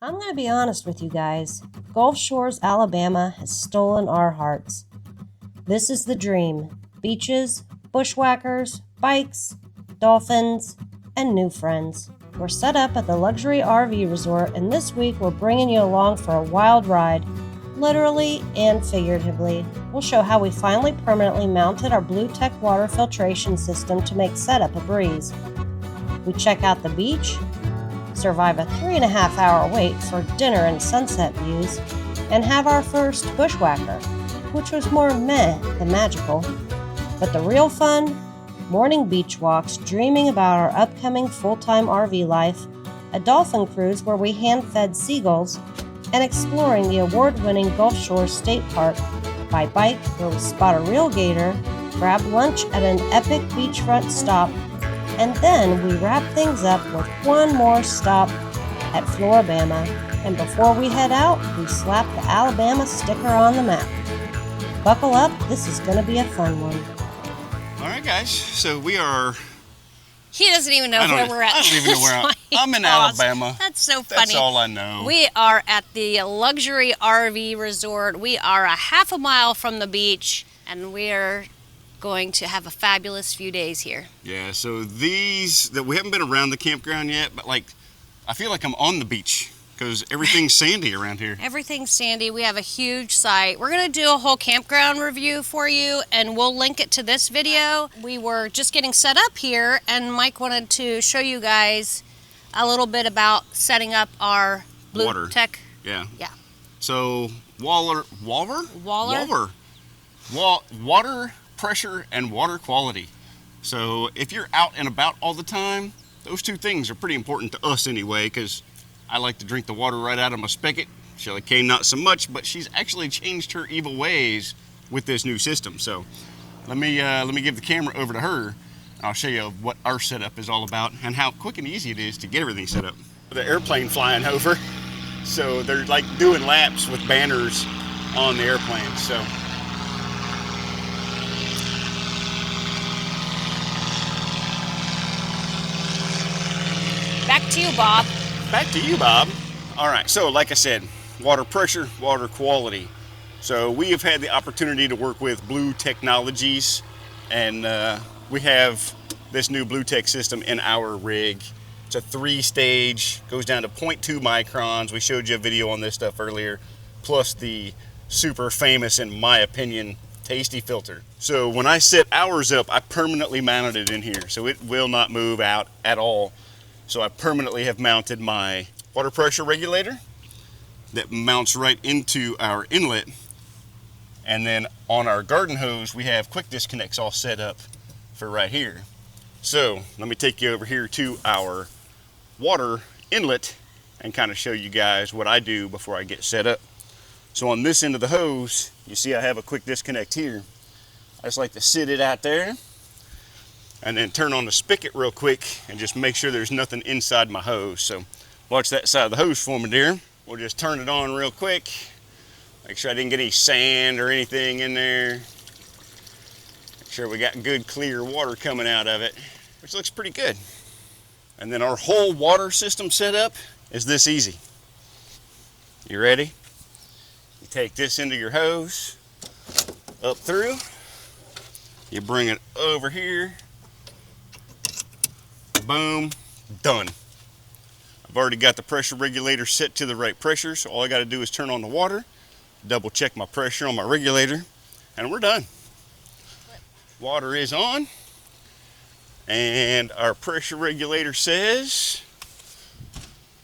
I'm going to be honest with you guys. Gulf Shores, Alabama has stolen our hearts. This is the dream. Beaches, bushwhackers, bikes, dolphins, and new friends. We're set up at the luxury RV resort, and this week we're bringing you along for a wild ride, literally and figuratively. We'll show how we finally permanently mounted our BluTech water filtration system to make setup a breeze. We check out the beach, survive a 3.5-hour wait for dinner and sunset views, and have our first bushwhacker, which was more meh than magical. But the real fun? Morning beach walks, dreaming about our upcoming full-time RV life, a dolphin cruise where we hand-fed seagulls, and exploring the award-winning Gulf Shores State Park by bike where we spot a real gator, grab lunch at an epic beachfront stop, and then we wrap things up with one more stop at Floribama. And before we head out, we slap the Alabama sticker on the map. Buckle up, this is going to be a fun one. All right, guys, so we are... He doesn't even know where we're at. I don't even know where I'm in Alabama. That's so funny. That's all I know. We are at the luxury RV resort. We are a half a mile from the beach, and we are going to have a fabulous few days here. Yeah, so we haven't been around the campground yet, but like I feel like I'm on the beach because everything's sandy around here. Everything's sandy. We have a huge site. We're going to do a whole campground review for you, and we'll link it to this video. We were just getting set up here, and Mike wanted to show you guys a little bit about setting up our BluTech. Yeah. Yeah. So water pressure and water quality. So if you're out and about all the time, those two things are pretty important to us anyway, because I like to drink the water right out of my spigot. Shelly Kay not so much, but she's actually changed her evil ways with this new system. So let me give the camera over to her, and I'll show you what our setup is all about and how quick and easy it is to get everything set up. The airplane flying over, so they're like doing laps with banners on the airplane. So back to you, Bob. Back to you, Bob. All right, so like I said, water pressure, water quality. So we have had the opportunity to work with Blue Technologies, and we have this new BluTech system in our rig. It's a 3-stage, goes down to 0.2 microns. We showed you a video on this stuff earlier, plus the super famous, in my opinion, tasty filter. So when I set ours up, I permanently mounted it in here, so it will not move out at all. So I permanently have mounted my water pressure regulator that mounts right into our inlet. And then on our garden hose, we have quick disconnects all set up for right here. So let me take you over here to our water inlet and kind of show you guys what I do before I get set up. So on this end of the hose, you see I have a quick disconnect here. I just like to sit it out there and then turn on the spigot real quick and just make sure there's nothing inside my hose. So watch that side of the hose for me, dear. We'll just turn it on real quick. Make sure I didn't get any sand or anything in there. Make sure we got good clear water coming out of it, which looks pretty good. And then our whole water system setup is this easy. You ready? You take this into your hose, up through. You bring it over here. Boom, done. I've already got the pressure regulator set to the right pressure, so all I got to do is turn on the water, double check my pressure on my regulator, and we're done. Water is on, and our pressure regulator says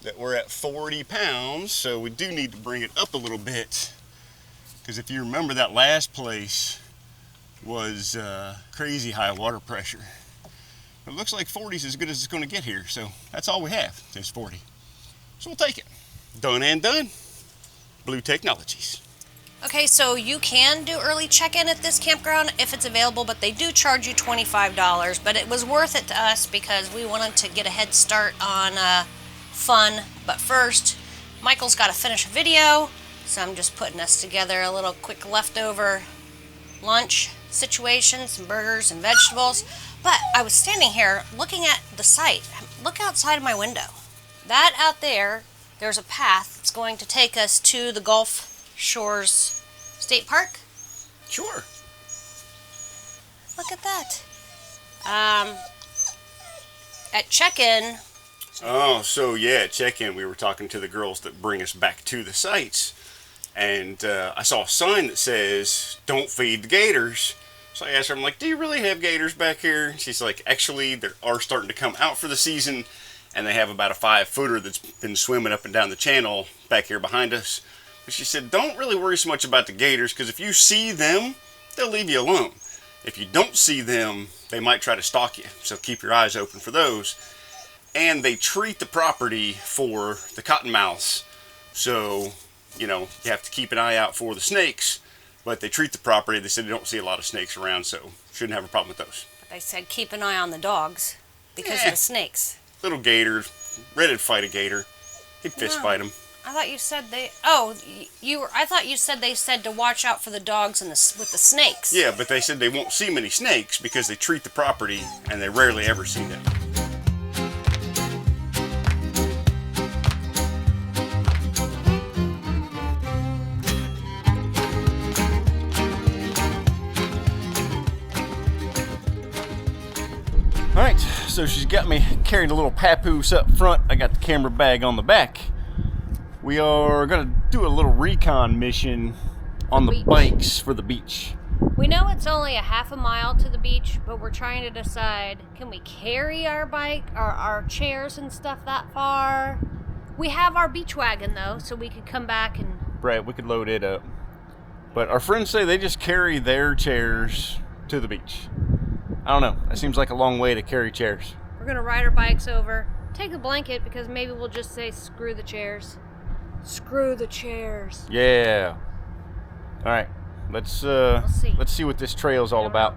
that we're at 40 pounds, so we do need to bring it up a little bit, because if you remember, that last place was crazy high water pressure. It looks like 40 is as good as it's going to get here, so that's all we have is 40. So we'll take it. Done and done. Blue Technologies. Okay, so you can do early check-in at this campground if it's available, but they do charge you $25. But it was worth it to us because we wanted to get a head start on fun. But first, Michael's got to finish a video, so I'm just putting us together a little quick leftover lunch situation, some burgers and vegetables. But I was standing here looking at the site. Look outside of my window. That out there there's a path that's going to take us to the Gulf Shores State Park. Sure. Look at that. At check-in. Oh, so yeah, check-in. We were talking to the girls that bring us back to the sites, and I saw a sign that says, "Don't feed the gators." So I asked her, I'm like, "Do you really have gators back here?" And she's like, "Actually, they are starting to come out for the season, and they have about a 5-footer that's been swimming up and down the channel back here behind us." But she said, "Don't really worry so much about the gators, because if you see them, they'll leave you alone. If you don't see them, they might try to stalk you, so keep your eyes open for those." And they treat the property for the cottonmouths, so, you know, you have to keep an eye out for the snakes, but they treat the property. They said they don't see a lot of snakes around, so shouldn't have a problem with those. But they said keep an eye on the dogs because of the snakes. Little gator, ready to fight a gator. He'd fist fight him. I thought you said they. Oh, I thought you said they said to watch out for the dogs and with the snakes. Yeah, but they said they won't see many snakes because they treat the property and they rarely ever see them. Alright, so she's got me carrying a little papoose up front. I got the camera bag on the back. We are going to do a little recon mission on the bikes for the beach. We know it's only a half a mile to the beach, but we're trying to decide, can we carry our bike, or our chairs and stuff that far? We have our beach wagon though, so we could come back and... Right, we could load it up. But our friends say they just carry their chairs to the beach. I don't know. It seems like a long way to carry chairs. We're going to ride our bikes over, take a blanket, because maybe we'll just say screw the chairs. Screw the chairs. Yeah. All right. Let's see what this trail's all about,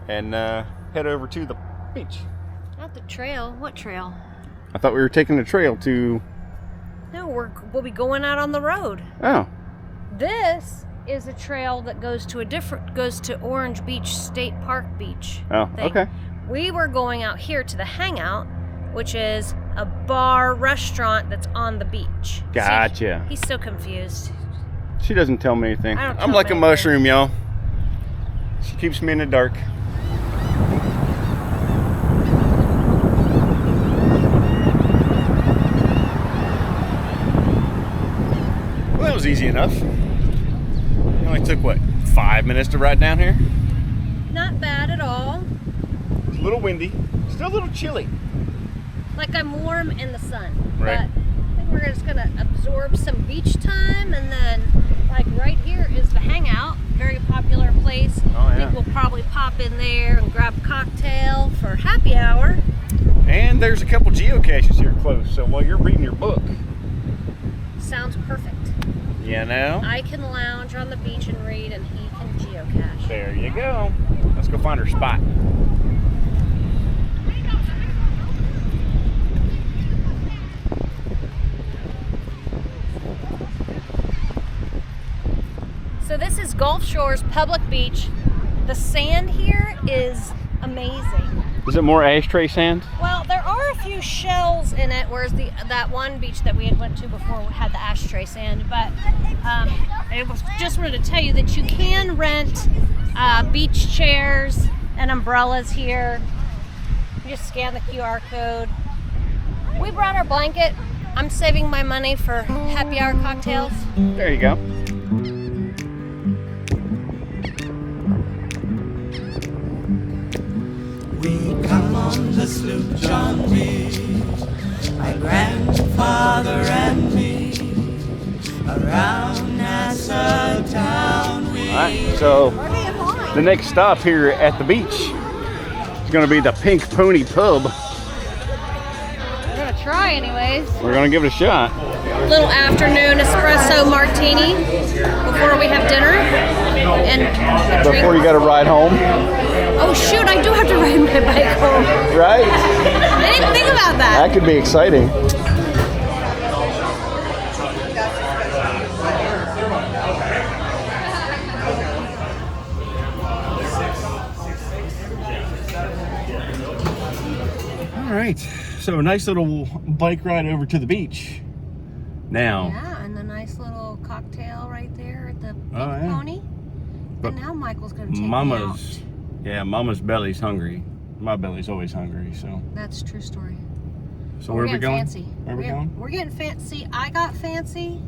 and head over to the beach. Not the trail. What trail? I thought we were taking the trail to... No, we'll be going out on the road. Oh. This is a trail that goes to Orange Beach State Park Beach. Oh, thing. okay. We were going out here to the Hangout, which is a bar restaurant that's on the beach. Gotcha. See, he's so confused. She doesn't tell me anything. I'm like a mushroom, y'all. She keeps me in the dark. Well, that was easy enough. It only took, what, 5 minutes to ride down here? Not bad at all. It's a little windy. Still a little chilly. Like I'm warm in the sun. Right. But I think we're just going to absorb some beach time, and then, like, right here is the Hangout. Very popular place. Oh, yeah. I think we'll probably pop in there and grab a cocktail for happy hour. And there's a couple geocaches here close, so while you're reading your book... Sounds perfect. You know? I can lounge on the beach and read, and he can geocache. There you go. Let's go find her spot. So this is Gulf Shores Public Beach. The sand here is amazing. Is it more ashtray sand? Well, there are a few shells in it, whereas that one beach that we had went to before had the ashtray sand. But I just wanted to tell you that you can rent beach chairs and umbrellas here. You just scan the QR code. We brought our blanket. I'm saving my money for happy hour cocktails. There you go. We come on the sloop John B, my grandfather and me, around Nassau town we... Alright, so the next stop here at the beach is going to be the Pink Pony Pub. We're gonna try anyways. We're going to give it a shot. Little afternoon espresso martini before we have dinner. And Before you got to ride home. Oh shoot, I do have to ride my bike home. Right? I didn't think about that. That could be exciting. All right, so a nice little bike ride over to the beach. Now. Yeah, and the nice little cocktail right there at the Pink yeah. Pony. But and now Michael's going to take Mama's, me out. yeah, Mama's belly's hungry. My belly's always hungry, so. That's a true story. So where are we going? Fancy. Where are we going? We're getting fancy. I got fancy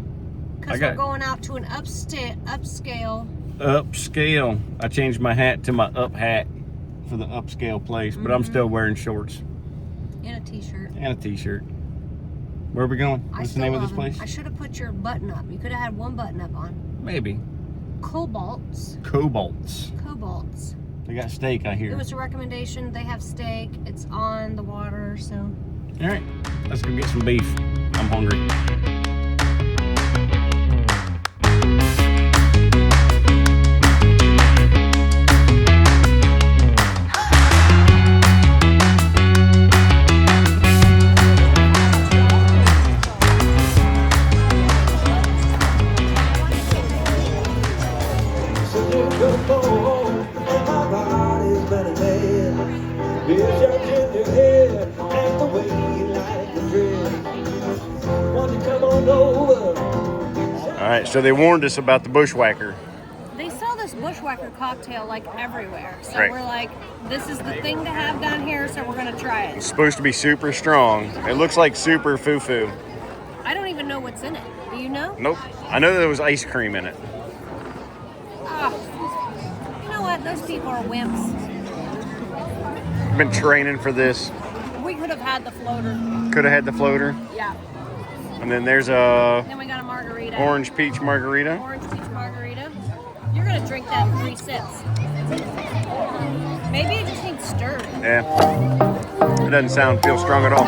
because we're going out to an upscale. Upscale. I changed my hat to my up hat for the upscale place, but I'm still wearing shorts. And a t-shirt. And a t-shirt. Where are we going? What's the name of this place? I should have put your button up. You could have had one button up on. Maybe. Cobalts. Cobalts. They got steak, I hear. It was a recommendation. They have steak. It's on the water, so. All right, let's go get some beef. I'm hungry. All right, so they warned us about the Bushwacker. They sell this Bushwacker cocktail like everywhere. So Right. we're like, this is the thing to have down here, so we're going to try it. It's supposed to be super strong. It looks like super foo-foo. I don't even know what's in it. Do you know? Nope. I know there was ice cream in it. Oh. You know what? Those people are wimps. I've been training for this. We could have had the floater. Could have had the floater. Yeah. And then there's a Then we got a margarita. orange peach margarita. Orange peach margarita. You're going to drink that in 3 sips. Maybe it just needs stirred. Yeah. It doesn't feel strong at all.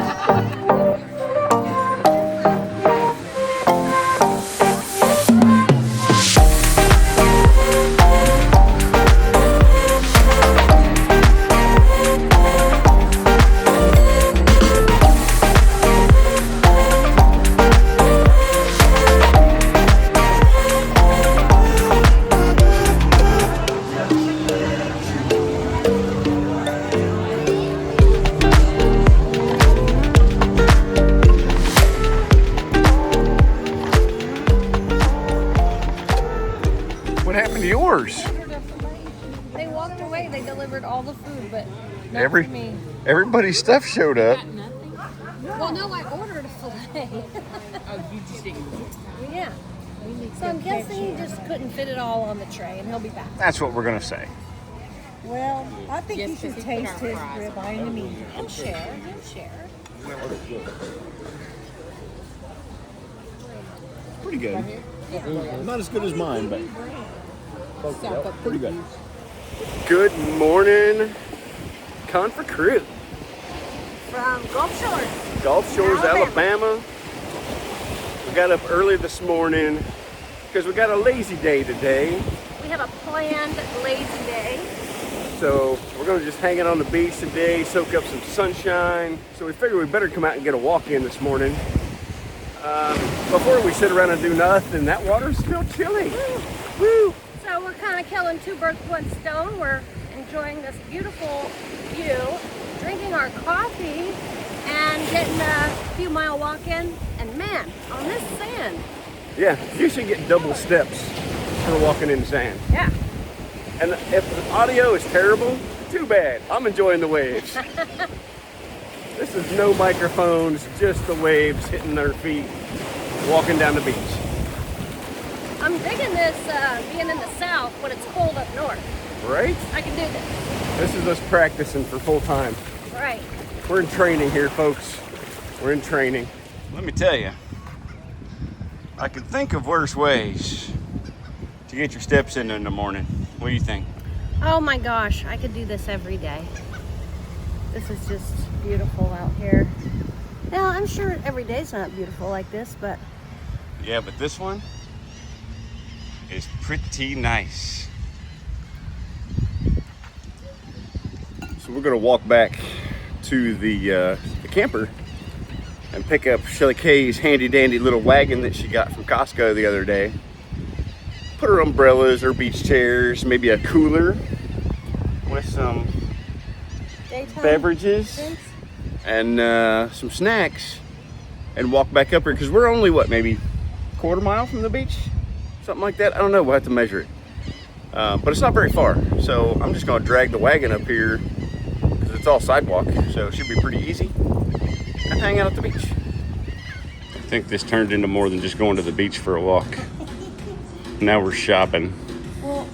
What happened to yours? They walked away. They delivered all the food, but not Every- for me. Everybody's stuff showed up. Well, no, I ordered a fillet. Oh, you just didn't. Yeah. So I'm guessing he just couldn't fit it all on the tray, and he'll be back. That's what we're gonna say. Well, I think Yes, you should 'cause he put taste our his fries ribeye in the meantime. He'll share. He'll share. Pretty good. Not as good as mine, but pretty good. Good morning, Confer crew. From Gulf Shores. Gulf Shores, Alabama. We got up early this morning because we got a lazy day today. We have a planned lazy day. So we're gonna just hang out on the beach today, soak up some sunshine. So we figured we better come out and get a walk in this morning. Before we sit around and do nothing, that water's still chilly. Woo! So we're kind of killing 2 birds with 1 stone. We're enjoying this beautiful view, drinking our coffee, and getting a few mile walk in. And man, on this sand. Yeah, you should get double steps for walking in the sand. Yeah. And if the audio is terrible, too bad. I'm enjoying the waves. This is no microphones, just the waves hitting their feet, walking down the beach. I'm digging this being in the south when it's cold up north. Right? I can do this. This is us practicing for full time. Right. We're in training here, folks. We're in training. Let me tell you, I can think of worse ways to get your steps in the morning. What do you think? Oh my gosh, I could do this every day. This is just beautiful out here. Now, I'm sure every day's not beautiful like this, but Yeah, but this one is pretty nice. So we're gonna walk back to the camper and pick up Shelly Kay's handy dandy little wagon that she got from Costco the other day. Put her umbrellas, her beach chairs, maybe a cooler with some daytime beverages drinks? and some snacks, and walk back up here because we're only what, maybe quarter mile from the beach, something like that. I don't know, we'll have to measure it. But it's not very far, so I'm just gonna drag the wagon up here because it's all sidewalk, so it should be pretty easy, and hang out at the beach. I think this turned into more than just going to the beach for a walk. Now we're shopping. Well,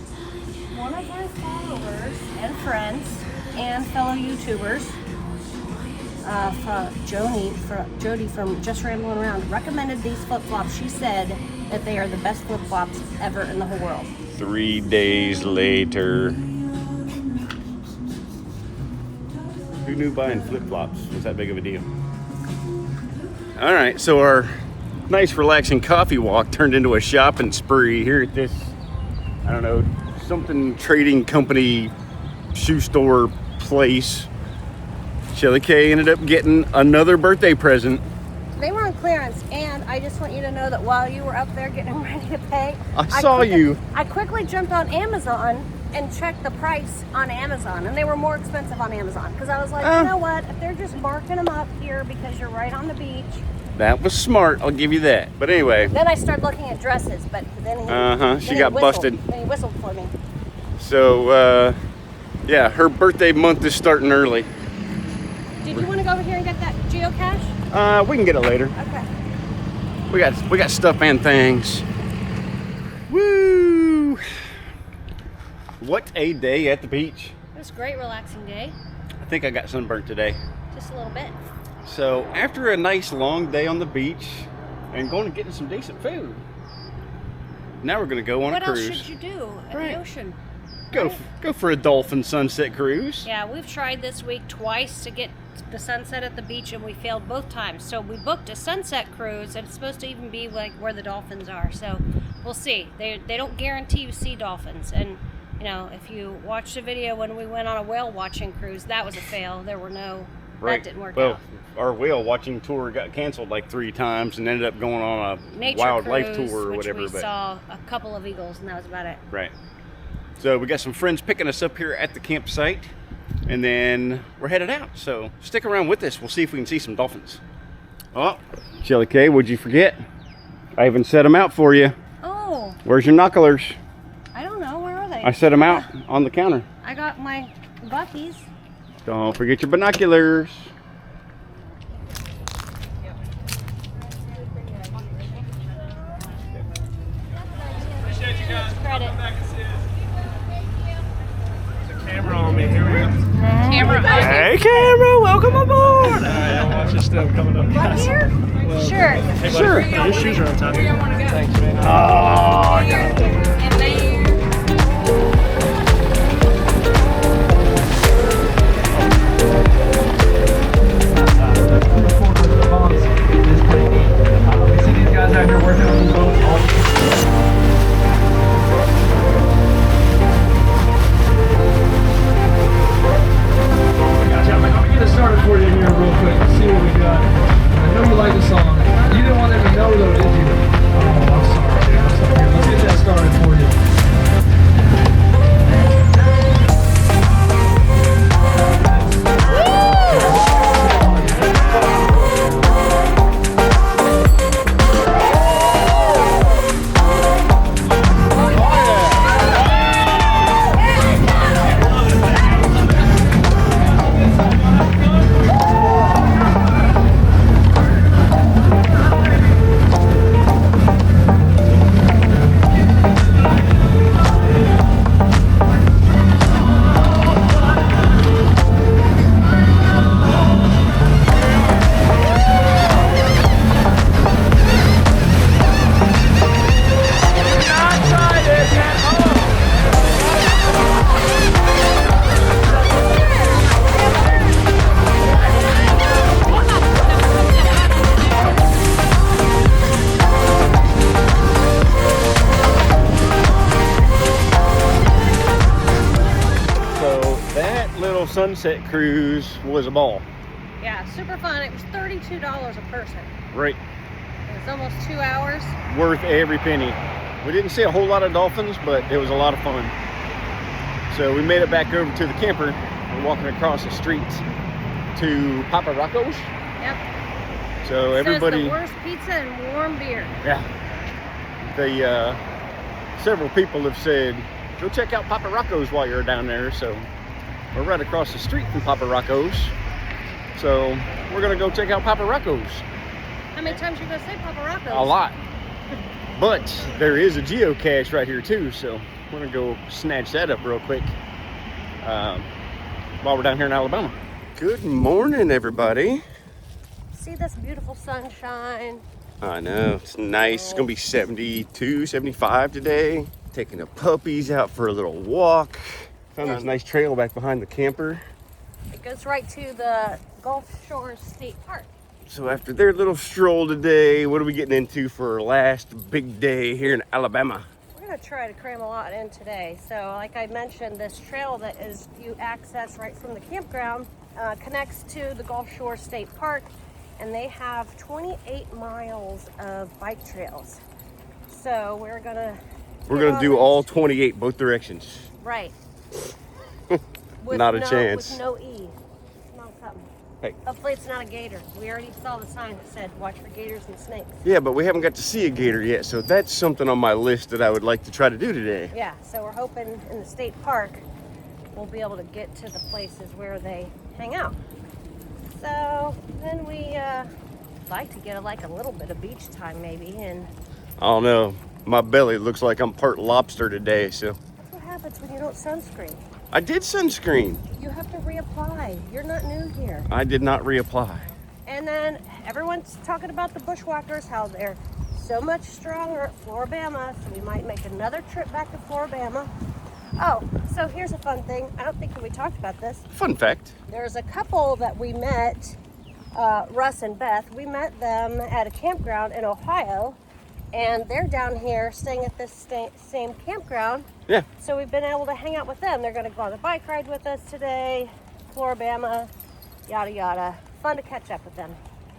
one of our followers and friends and fellow YouTubers, Jody from Just Rambling Around, recommended these flip-flops. She said that they are the best flip-flops ever in the whole world. 3 days later. Who knew buying flip-flops was that big of a deal? All right, so our nice relaxing coffee walk turned into a shopping spree here at this, I don't know, something trading company shoe store place. Shelly K ended up getting another birthday present. They were on clearance, and I just want you to know that while you were up there getting ready to pay, I saw you. I quickly jumped on Amazon and checked the price on Amazon, and they were more expensive on Amazon because I was like, you know what? If they're just marking them up here because you're right on the beach. That was smart, I'll give you that. But anyway. Then I started looking at dresses, but then she got busted. Then he whistled for me. So, yeah, her birthday month is starting early. Did you want to go over here and get that geocache? We can get it later. Okay. We got stuff and things. Woo! What a day at the beach. It was a great relaxing day. I think I got sunburnt today. Just a little bit. So after a nice long day on the beach and going and getting some decent food, now we're going to go on a cruise. What else should you do at the ocean? Go for a Dolphin sunset cruise. Yeah, we've tried this week twice to get the sunset at the beach, and we failed both times. So we booked a sunset cruise, and it's supposed to even be like where the dolphins are. So we'll see. They don't guarantee you see dolphins. And you know, if you watch the video when we went on a whale watching cruise, that was a fail. There were no. Right. That didn't work well, out. Our whale watching tour got canceled like 3 times and ended up going on a Nature wildlife cruise, tour or which whatever. We saw a couple of eagles, and that was about it. Right. So we got some friends picking us up here at the campsite, and then we're headed out. So stick around with us. We'll see if we can see some dolphins. Oh, Shelly K, what'd you forget? I even set them out for you. Oh. Where's your knucklers? I don't know. Where are they? I set them out on the counter. I got my buckies. Don't forget your binoculars. Credit. Camera on me, here we go. Hey, camera, welcome aboard. Alright, I'll watch this stuff coming up. Right here? Sure. Hey, buddy, Sure. Your shoes are untied. Thanks, man. Oh, I got it. And then The bonds is pretty neat. We see these guys out here working on these boats all I'm gonna get it started for you here real quick. See what we got. I know you like the song. You didn't want them to know though, did you? Oh, I'm sorry. I'm sorry. Let's get that started for you. Sunset cruise was a ball. yeah, super fun. It was $32 a person. Right. It was almost 2 hours. Worth every penny. We didn't see a whole lot of dolphins, but it was a lot of fun. So we made it back over to the camper. We're walking across the street to Papa Rocco's. Yep. So everybody. Says the worst pizza and warm beer. Yeah. several people have said, go check out Papa Rocco's while you're down there. So we're right across the street from Papa Rocco's. So we're gonna go check out Papa Rocco's. How many times are you gonna say Papa Rocco's? A lot. But there is a geocache right here too, so we're gonna go snatch that up real quick while we're down here in Alabama. Good morning, everybody. See this beautiful sunshine? I know, it's nice. It's gonna be 72, 75 today. Taking the puppies out for a little walk. Found this nice trail back behind the camper. It goes right to the Gulf Shores State Park. So after their little stroll today, what are we getting into for our last big day here in Alabama? We're gonna try to cram a lot in today. So like I mentioned, this trail that is you access right from the campground connects to the Gulf Shores State Park, and they have 28 miles of bike trails. So we're gonna do all 28, both directions. Right. Not a chance. With no E. Not something. Hey. Hopefully it's not a gator. We already saw the sign that said, watch for gators and snakes. Yeah, but we haven't got to see a gator yet, so that's something on my list that I would like to try to do today. Yeah, so we're hoping in the state park we'll be able to get to the places where they hang out. So then we like to get like a little bit of beach time maybe, and I don't know. My belly looks like I'm part lobster today, so. that's what happens when you don't sunscreen. I did sunscreen. You have to reapply. You're not new here. I did not reapply. And then everyone's talking about the Bushwackers, how they're so much stronger at Floribama, so we might make another trip back to Floribama. Oh, so here's a fun thing. I don't think we talked about this. Fun fact. There's a couple that we met, Russ and Beth. We met them at a campground in Ohio, and they're down here staying at this same campground. Yeah. So we've been able to hang out with them. They're going to go on a bike ride with us today, Floribama, yada yada. Fun to catch up with them.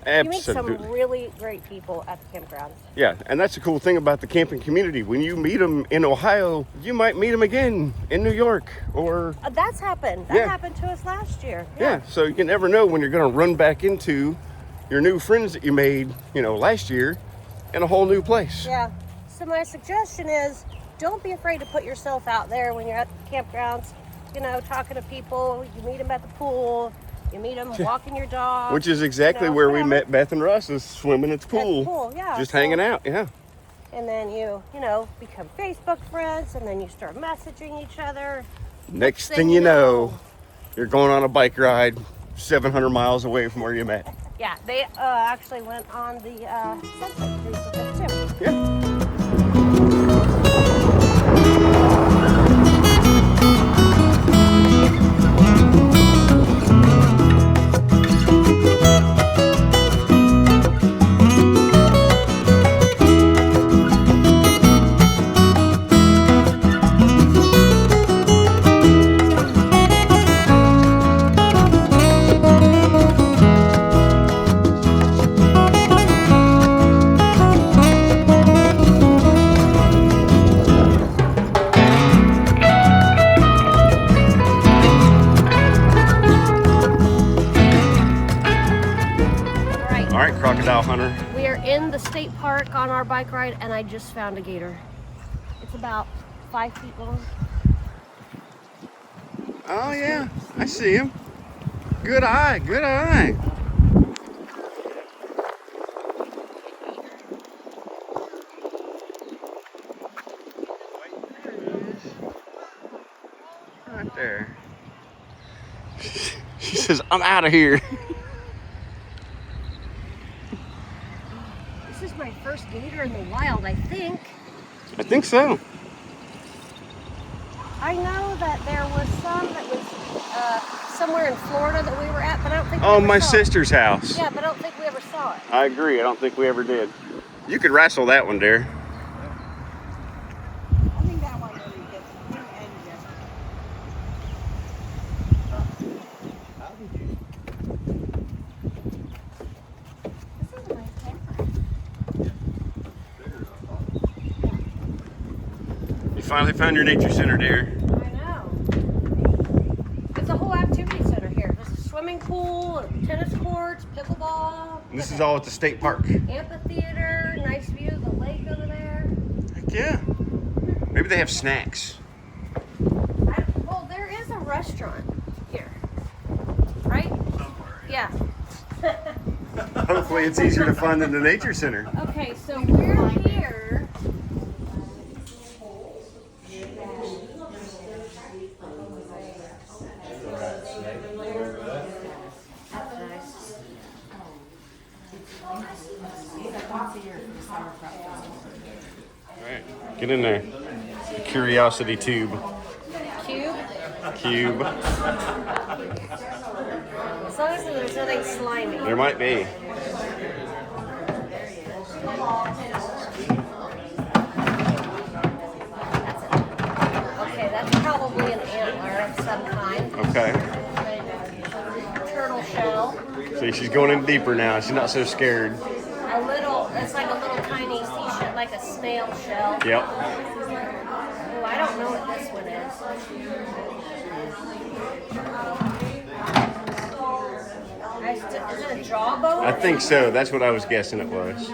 Absolutely. You meet some really great people at the campgrounds. Yeah, and that's the cool thing about the camping community. When you meet them in Ohio, you might meet them again in New York or... That's happened. That happened to us last year. Yeah, so you can never know when you're going to run back into your new friends that you made, last year in a whole new place. Yeah. So my suggestion is, don't be afraid to put yourself out there when you're at the campgrounds, talking to people. You meet them at the pool. You meet them walking your dog. Which is exactly where we met Beth and Russ, is swimming at the pool. At the pool, yeah. Just hanging out, yeah. And then you become Facebook friends, and then you start messaging each other. Next thing you know, you're going on a bike ride 700 miles away from where you met. Yeah, they actually went on the sunset cruise with us too. Yeah. Crocodile hunter. We are in the state park on our bike ride, and I just found a gator. It's about 5 feet long. Oh yeah, I see him. Good eye, good eye. Right there. She says, I'm out of here. This is my first gator in the wild, I think. I think so. I know that there was some that was somewhere in Florida that we were at, but I don't think we Oh, ever my saw sister's house. it. Yeah, but I don't think we ever saw it. I agree. I don't think we ever did. You could wrestle that one, Dare. I think that one really gets him and This is a nice camper. You finally found your nature center, Dare. I know. It's a whole activity center here. There's a swimming pool, tennis courts, pickleball. And this is all at the state park. Amphitheater, nice view of the lake over there. yeah. Maybe they have snacks. Well, there is a restaurant here, right? Yeah. Hopefully it's easier to find than the nature center. Okay, so we're here. Alright, get in there. Curiosity tube. Cube. As long as there's nothing slimy. There might be. Okay, that's probably an antler of some kind. Okay. Turtle shell. See, she's going in deeper now. She's not so scared. A little, it's like a little tiny seashell, like a snail shell. Yep. Oh, I don't know what this one is. Is it a jawbone? I think so. That's what I was guessing it was.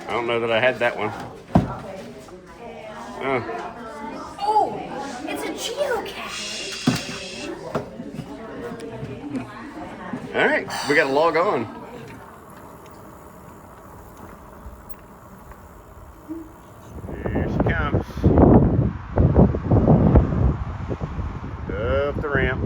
I don't know that I had that one. Oh. Oh, it's a geocache. All right, we got to log on. Here she comes. Up the ramp.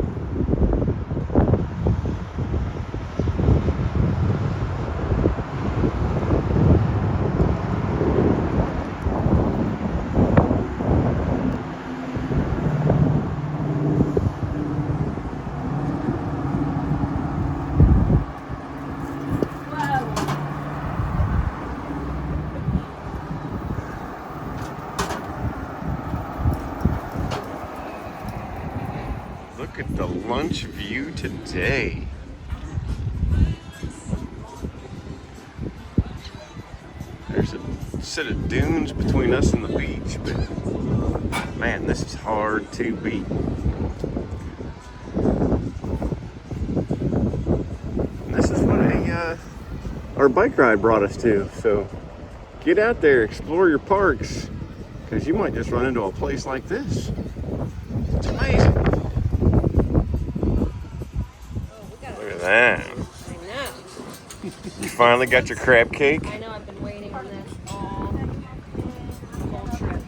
Look at the lunch view today. There's a set of dunes between us and the beach, but man, this is hard to beat. And this is what our bike ride brought us to. So get out there, explore your parks, because you might just run into a place like this. It's amazing. Look at that. I know. You finally got your crab cake? I know, I've been waiting on this all the whole trip.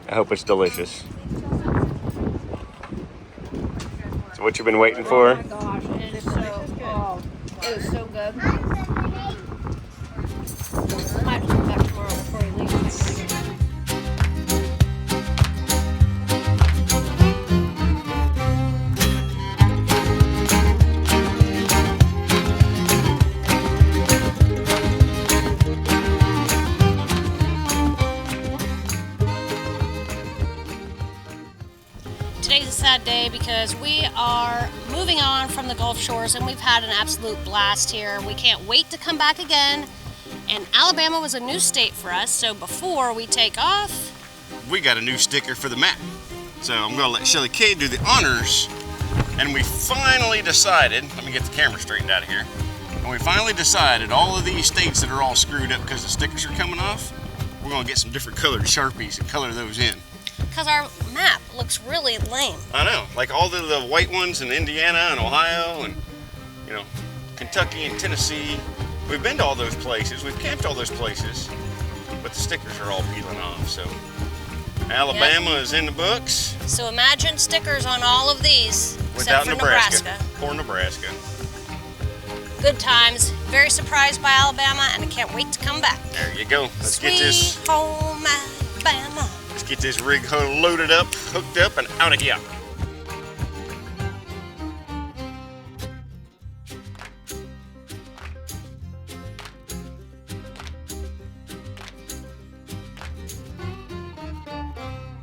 I hope it's delicious. So what you been waiting for? Oh my gosh, it is so, it was so good. I might have to come back tomorrow before we leave. Today's a sad day because we are moving on from the Gulf Shores and we've had an absolute blast here. We can't wait to come back again. And Alabama was a new state for us, so before we take off, We got a new sticker for the map. So I'm gonna let Shelly Kay do the honors. And we finally decided, let me get the camera straightened out of here. And we finally decided all of these states that are all screwed up because the stickers are coming off, we're gonna get some different colored Sharpies and color those in. because our map looks really lame. I know, like all the white ones in Indiana and Ohio and, you know, Kentucky and Tennessee. We've been to all those places, we've camped all those places, but the stickers are all peeling off, so. Alabama is in the books. So imagine stickers on all of these, Without except for Nebraska. Poor Nebraska. Good times. Very surprised by Alabama, and I can't wait to come back. There you go. Let's Sweet get this. home Alabama. Let's get this rig loaded up, hooked up, and out of here.